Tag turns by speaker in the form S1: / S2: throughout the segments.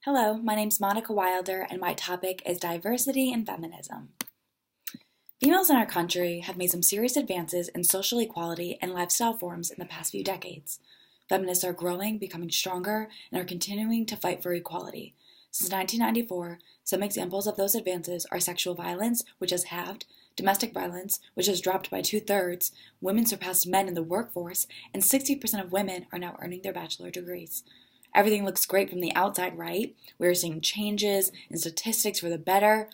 S1: Hello, my name's Monica Wilder, and my topic is diversity and feminism. Females in our country have made some serious advances in social equality and lifestyle forms in the past few decades. Feminists are growing, becoming stronger, and are continuing to fight for equality. Since 1994, some examples of those advances are sexual violence, which has halved, domestic violence, which has dropped by 2/3, women surpassed men in the workforce, and 60% of women are now earning their bachelor degrees. Everything looks great from the outside, right? We're seeing changes in statistics for the better.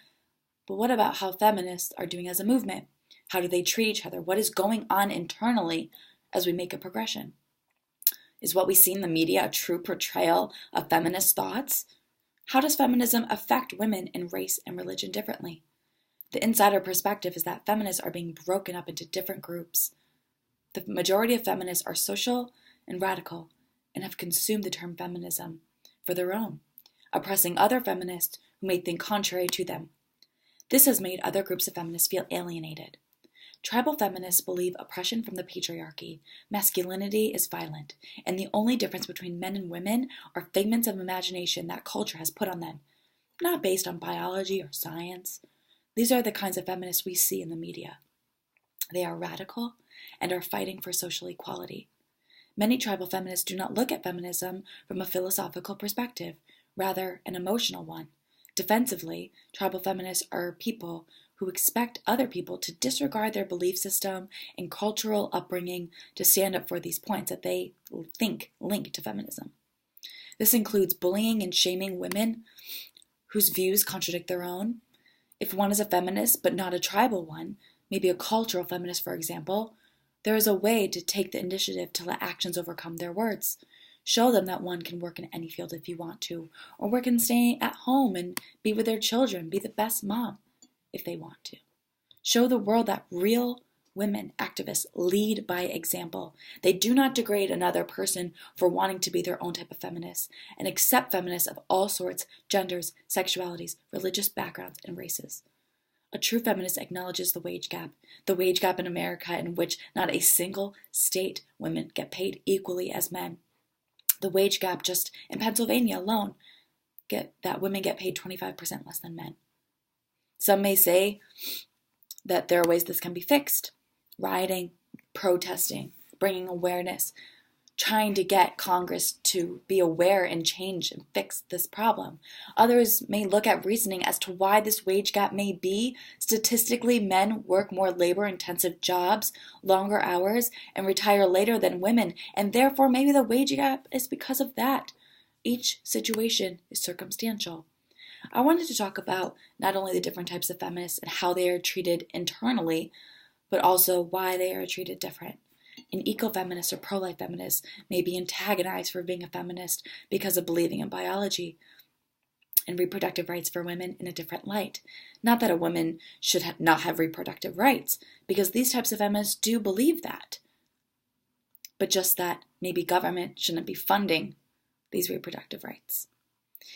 S1: But what about how feminists are doing as a movement? How do they treat each other? What is going on internally as we make a progression? Is what we see in the media a true portrayal of feminist thoughts? How does feminism affect women in race and religion differently? The insider perspective is that feminists are being broken up into different groups. The majority of feminists are social and radical, and have consumed the term feminism for their own, oppressing other feminists who may think contrary to them. This has made other groups of feminists feel alienated. Tribal feminists believe oppression from the patriarchy, masculinity is violent, and the only difference between men and women are figments of imagination that culture has put on them, not based on biology or science. These are the kinds of feminists we see in the media. They are radical and are fighting for social equality. Many tribal feminists do not look at feminism from a philosophical perspective, rather an emotional one. Defensively, tribal feminists are people who expect other people to disregard their belief system and cultural upbringing to stand up for these points that they think link to feminism. This includes bullying and shaming women whose views contradict their own. If one is a feminist but not a tribal one, maybe a cultural feminist, for example, there is a way to take the initiative to let actions overcome their words. Show them that one can work in any field if you want to, or work and stay at home and be with their children, be the best mom if they want to. Show the world that real women activists lead by example. They do not degrade another person for wanting to be their own type of feminist, and accept feminists of all sorts, genders, sexualities, religious backgrounds, and races. A true feminist acknowledges the wage gap in America in which not a single state women get paid equally as men. The wage gap just in Pennsylvania alone, that women get paid 25% less than men. Some may say that there are ways this can be fixed. Rioting, protesting, bringing awareness, trying to get Congress to be aware and change and fix this problem. Others may look at reasoning as to why this wage gap may be. Statistically, men work more labor-intensive jobs, longer hours, and retire later than women, and therefore maybe the wage gap is because of that. Each situation is circumstantial. I wanted to talk about not only the different types of feminists and how they are treated internally, but also why they are treated different. An ecofeminist or pro-life feminist may be antagonized for being a feminist because of believing in biology and reproductive rights for women in a different light. Not that a woman should not have reproductive rights, because these types of feminists do believe that. But just that maybe government shouldn't be funding these reproductive rights.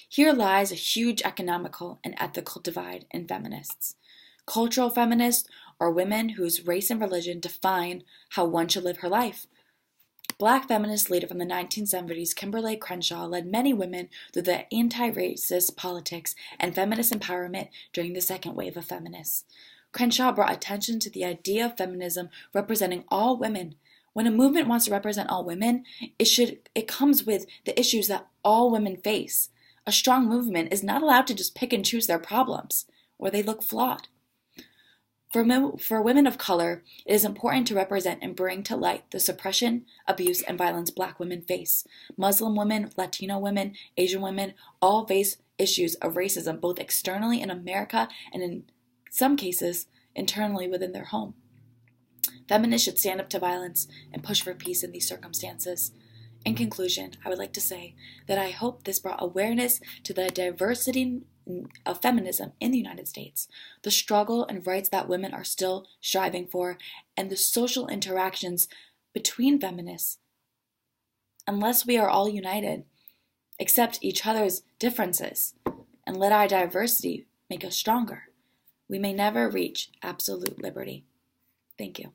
S1: Here lies a huge economical and ethical divide in feminists. Cultural feminists are women whose race and religion define how one should live her life. Black feminist leader from the 1970s, Kimberly Crenshaw, led many women through the anti-racist politics and feminist empowerment during the second wave of feminists. Crenshaw brought attention to the idea of feminism representing all women. When a movement wants to represent all women, it comes with the issues that all women face. A strong movement is not allowed to just pick and choose their problems, or they look flawed. For women of color, it is important to represent and bring to light the suppression, abuse, and violence Black women face. Muslim women, Latino women, Asian women all face issues of racism both externally in America and in some cases internally within their home. Feminists should stand up to violence and push for peace in these circumstances. In conclusion, I would like to say that I hope this brought awareness to the diversity of feminism in the United States, the struggle and rights that women are still striving for, and the social interactions between feminists. Unless we are all united, accept each other's differences, and let our diversity make us stronger, we may never reach absolute liberty. Thank you.